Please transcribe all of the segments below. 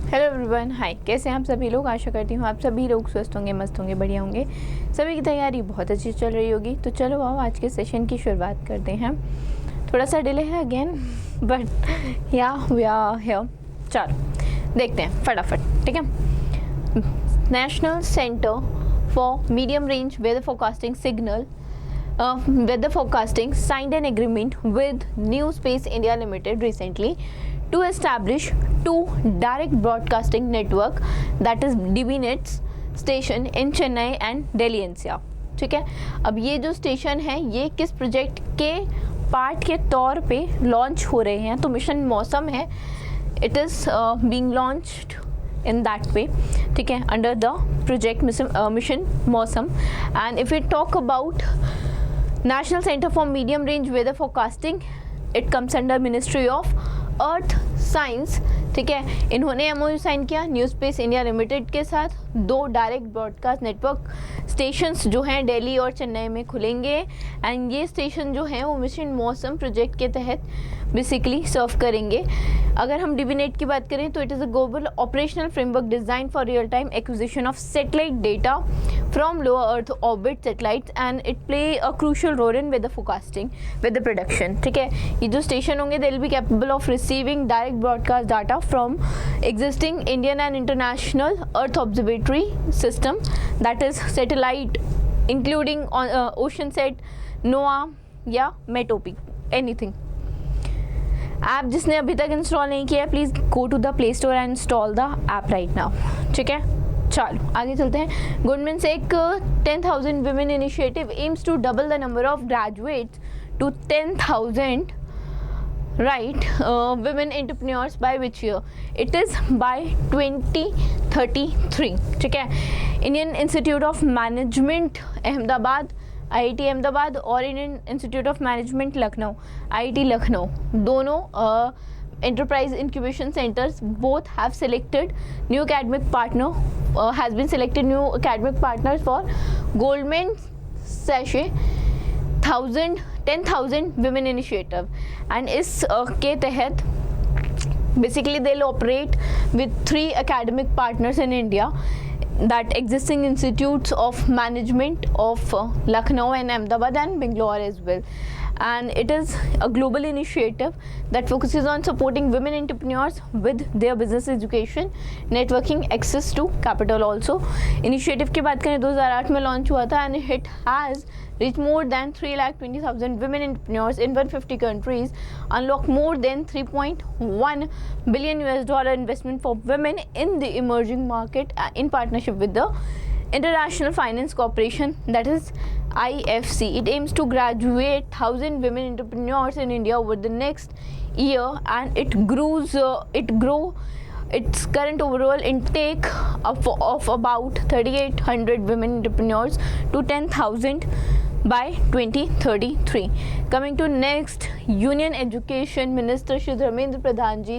Hello everyone, हाय। कैसे हैं आप सभी लोग? आशा करती हूँ आप सभी लोग स्वस्थ होंगे, मस्त होंगे, बढ़िया होंगे। सभी की तैयारी बहुत अच्छी चल रही होगी। तो चलो आओ आज के सेशन की शुरुआत करते हैं। थोड़ा सा डिले है again, but yeah we are here. चलो देखते हैं फटाफट, ठीक है। National centre for medium range weather forecasting signal weather forecasting signed an agreement with New Space India Limited recently to establish two direct broadcasting network, that is DBNet station in Chennai and Delhi NCR। ठीक है, अब ये जो station है ये किस project के part के तौर पे लॉन्च हो रहे हैं? तो मिशन मौसम है, it is being launched in that way, ठीक है, under the project mission मौसम। and if we talk about National Center for Medium Range Weather Forecasting, it comes under Ministry of Earth Science। ठीक है, इन्होंने MOU sign किया new space India limited के साथ। दो डायरेक्ट ब्रॉडकास्ट नेटवर्क स्टेशंस जो हैं दिल्ली और चेन्नई में खुलेंगे, एंड ये स्टेशन जो हैं वो मिशन मौसम प्रोजेक्ट के तहत बेसिकली सर्व करेंगे। अगर हम DBNet की बात करें तो it is a global operational framework design for real time acquisition of satellite data from lower earth orbit satellites, and it play a crucial role in weather forecasting, weather production. ठीक है, ये जो station होंगे they will be capable of receiving direct broadcast data from existing Indian and international Earth observatory system, that is satellite including OceanSat, NOAA या METOP, anything। App जिसने अभी तक install नहीं किया है please go to the play store and install the app right now. ठीक है, चलो आगे चलते हैं। गवर्नमेंट से एक 10,000 women initiative aims to double the number of graduates to 10,000 right women entrepreneurs by which year? It is by 2033। ठीक है, Indian institute of management Ahmedabad, IIT Ahmedabad और Indian institute of management Lucknow, IIT Lucknow, दोनों enterprise incubation centers both have selected new academic partner, has been selected new academic partners for Goldman Sachs 10,000 women initiative, and इस के तहत basically they'll operate with 3 academic partners in India, that existing institutes of management of Lucknow and Ahmedabad and Bangalore as well। And it is a global initiative that focuses on supporting women entrepreneurs with their business education, networking, access to capital also। initiative की बात करें 2008 में launch हुआ था, and it has reached more than 3,20,000 women entrepreneurs in 150 countries, unlock more than $3.1 billion investment for women in the emerging market in partnership with the International Finance Corporation, that is IFC। It aims to graduate 1,000 women entrepreneurs in India over the next year, and it grows its current overall intake of about 3,800 women entrepreneurs to 10,000 by 2033। Coming to next, union education minister Shri Dharmendra Pradhan ji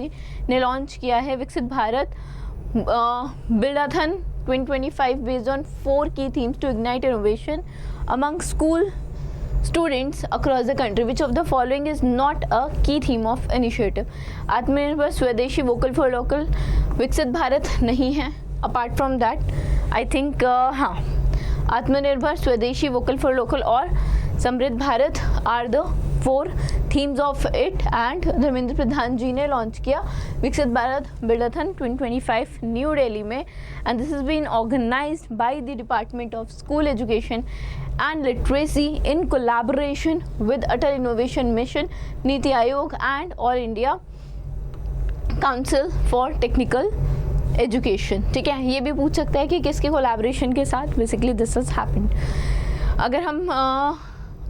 ने launch किया है विकसित Bharat बिल्डाथन 2025 based on 4 key themes to ignite innovation among school students across the country। Which of the following is not a key theme of initiative? आत्मनिर्भर स्वदेशी, vocal for local, विकसित भारत नहीं है। Apart from that I think हाँ, आत्मनिर्भर स्वदेशी, vocal for local और समृद्ध Bharat are the 4 themes of it, and Dharmendra Pradhan ji ने लॉन्च किया विकसित भारत बिल्डाथन 2025 न्यू दिल्ली में, and this has been organized by the Department of School Education and Literacy in collaboration with Atal Innovation Mission, NITI Aayog and All India Council for Technical Education। ठीक है, ये भी पूछ सकता है कि किसके कोलैबोरेशन के साथ बेसिकली दिस हैज हैपेंड। अगर हम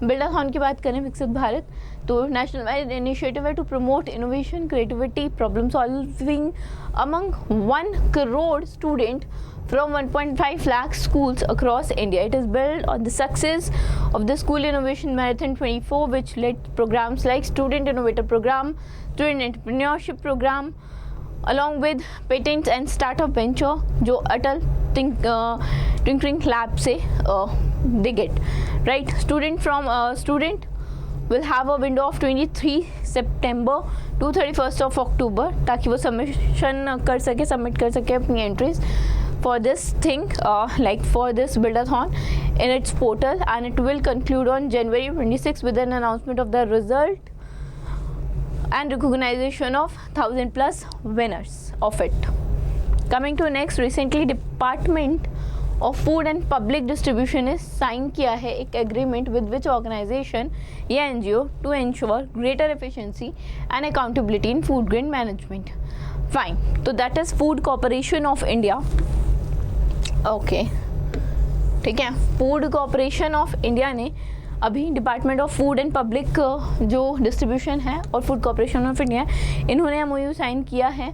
बिल्डाथॉन की बात करें विकसित भारत, तो नेशनल वाइड इनिशिएटिव है to promote innovation, creativity, problem solving among 1 crore student from 1.5 lakh schools across India। It is built on the success of the School Innovation Marathon 24, which led programs like Student Innovator Program, Student Entrepreneurship Program, along with patents and startup venture जो अटल tinkering lab से they get, right? Student will have a window of 23 September to 31 अक्टूबर, ताकि वो submit कर सके अपनी entries for this thing, like for this buildathon in its portal, and it will conclude on January 26 with an announcement of the result and recognition of 1000+ winners of it. Coming to next, recently Department of Food and Public Distribution ने sign किया है एक agreement with which organisation या NGO to ensure greater efficiency and accountability in food grain management. Fine, तो that is food corporation of India. Okay, ठीक है. Food corporation of India ने अभी department of food and public जो distribution है और food corporation of India, इन्होंने MOU sign किया है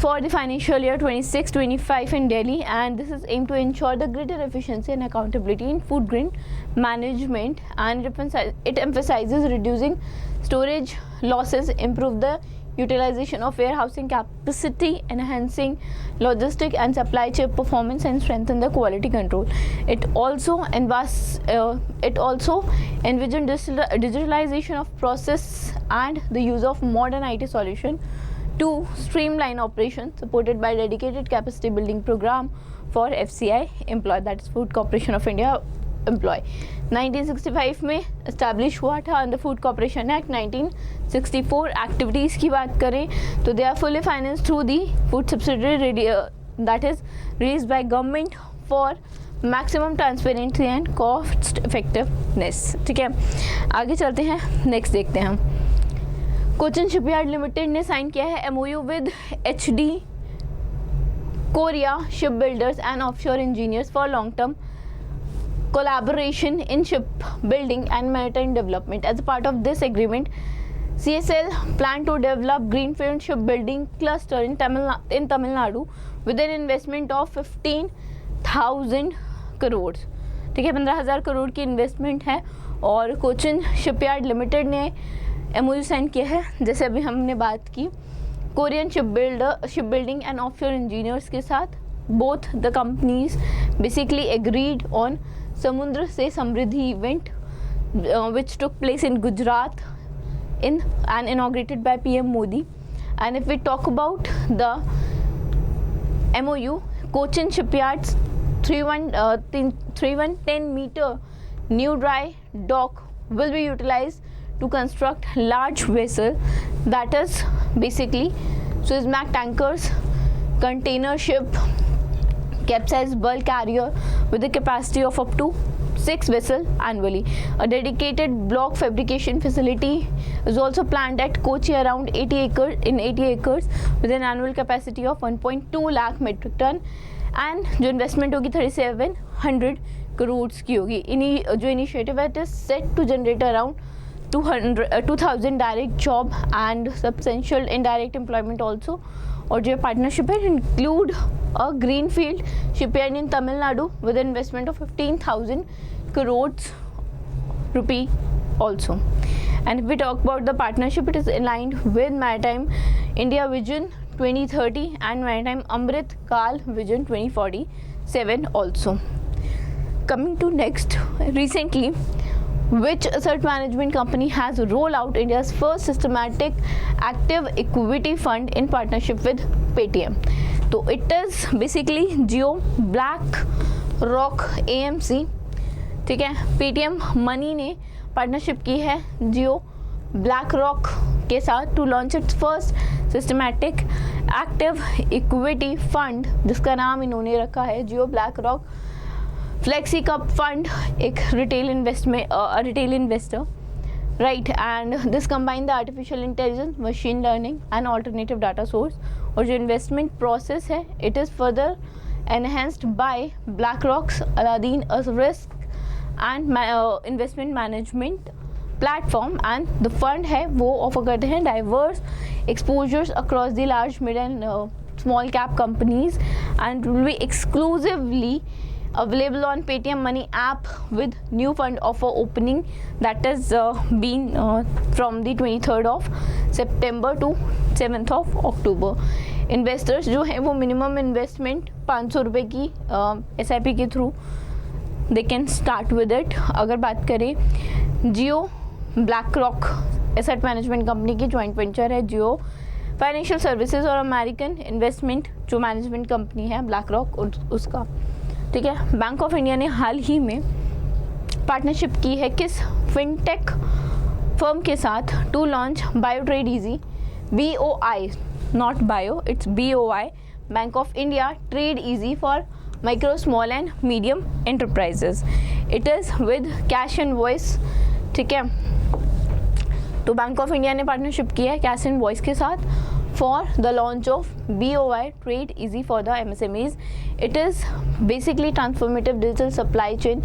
for the financial year 26-25 in Delhi, and this is aimed to ensure the greater efficiency and accountability in food grain management, and it emphasizes reducing storage losses, improve the utilization of warehousing capacity, enhancing logistic and supply chain performance, and strengthen the quality control. It also envisions digitalization of process and the use of modern IT solution to streamline operations, supported by dedicated capacity building program for FCI employee, that is Food Corporation of India employee. 1965 में establish हुआ था under Food Corporation Act. 1964 activities की बात करें तो they are fully financed through the food subsidiary that is released by government for maximum transparency and cost effectiveness. ठीक है, आगे चलते हैं. नेक्स्ट देखते हैं हम. कोचिन शिपयार्ड लिमिटेड ने साइन किया है MOU with HD Korea ship builders and offshore engineers for long term collaboration in shipbuilding and maritime development. As a part of this agreement, CSL plan to develop greenfield shipbuilding cluster in Tamil Nadu with an investment of 15,000 crores. ठीक है, 15,000 करोड़ की investment है और Cochin shipyard limited ने MOU sign किया है. जैसे अभी हमने बात की Korean shipbuilding and offshore engineers के साथ, both the companies basically agreed on समुद्र से समृद्धि event which took place in Gujarat and inaugurated by PM Modi. And if we talk about the MOU, Cochin Shipyard's 310 meter new dry dock will be utilized to construct large vessel, that is basically Suezmax tankers, container ship, capsize bulk carrier with a capacity of up to 6 vessels annually. A dedicated block fabrication facility is also planned at Kochi around 80 acres with an annual capacity of 1.2 lakh metric ton, and जो investment होगी 3700 करोड़ की होगी. जो initiative है it is set to generate around 2000 direct job and substantial indirect employment also. और जो partnership है include a green field shipyard in Tamil Nadu with investment of 15,000 crores rupee also. And if we talk about the partnership, it is aligned with Maritime India Vision 2030 and Maritime Amrit Kal Vision 2047 also. Coming to next, recently which asset management company has rolled out India's first systematic active equity fund in partnership with Paytm? तो it is basically Jio, BlackRock, AMC. ठीक है, Paytm money ने partnership की है Jio BlackRock के साथ to launch its first systematic active equity fund, जिसका नाम इन्होंने रखा है Jio BlackRock flexi cap fund, एक retail investor, right. And this combine the artificial intelligence, machine learning and alternative data source. और जो इन्वेस्टमेंट प्रोसेस है it is further enhanced by BlackRock's Aladdin risk and investment management platform. And the fund है वो offer करते हैं diverse exposures across the large mid and small cap companies and will be exclusively available on Paytm Money app with new fund offer opening that is been from the 23rd of September to 7th of October. Investors जो हैं वो minimum investment 500 रुपये की SIP के through they can start with it. अगर बात करें जियो BlackRock asset management company की जॉइंट वेंचर है जियो फाइनेंशियल सर्विसेज और अमेरिकन इन्वेस्टमेंट जो मैनेजमेंट कंपनी है ब्लैक रॉक उसका, ठीक है। बैंक ऑफ इंडिया ने हाल ही में पार्टनरशिप की है किस फिनटेक फर्म के साथ to launch bio trade easy, BOI, not bio, it's BOI, bank of India trade easy for micro small and medium enterprises. It is with cash and voice, ठीक है। तो बैंक ऑफ इंडिया ने partnership की है cash and voice के साथ for the launch of BOI trade easy for the MSMEs. It is basically transformative digital supply chain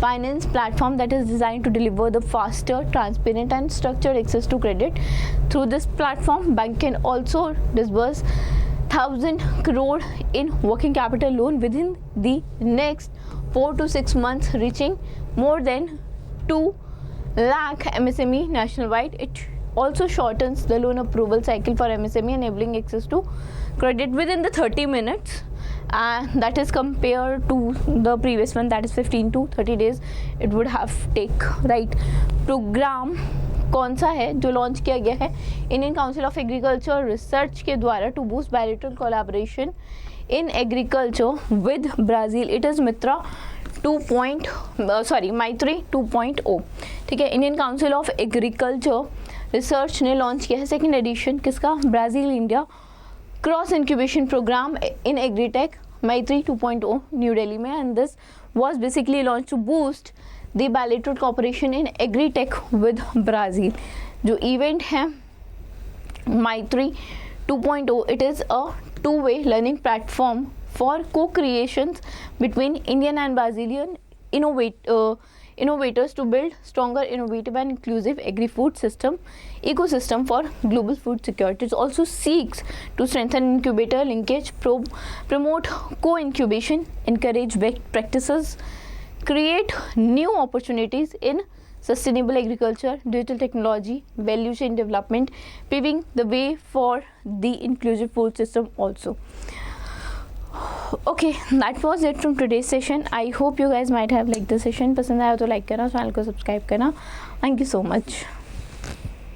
finance platform that is designed to deliver the faster, transparent and structured access to credit. Through this platform, bank can also disburse 1,000 crore in working capital loan within the next 4 to 6 months, reaching more than 2 lakh MSME nationwide. It also shortens the loan approval cycle for MSME, enabling access to credit within the 30 minutes. That is compared to the previous one, that is 15 to 30 days it would have take, right. Programme कौन सा है जो launch किया गया है? Indian council of agriculture research के द्वारा to boost bilateral collaboration in agriculture with Brazil. It is Maitri 2.0, ठीक है। Indian council of agriculture research ने लॉन्च किया है सेकेंड एडिशन किसका? Brazil India cross incubation programme in agritech Maitri 2.0 new Delhi में, and this was basically launch to boost the bilateral cooperation in agritech with Brazil. जो event है मैत्री 2.0, it is a two-way learning platform for co-creations between Indian and Brazilian innovators to build stronger, innovative and inclusive agri-food ecosystem for global food security. It also seeks to strengthen incubator linkage, promote co-incubation, encourage best practices, create new opportunities in sustainable agriculture, digital technology, value chain development, paving the way for the inclusive food system also. Okay, that was it from today's session. I hope you guys might have liked the session. पसंद आया तो like करना, channel को subscribe करना. Thank you so much.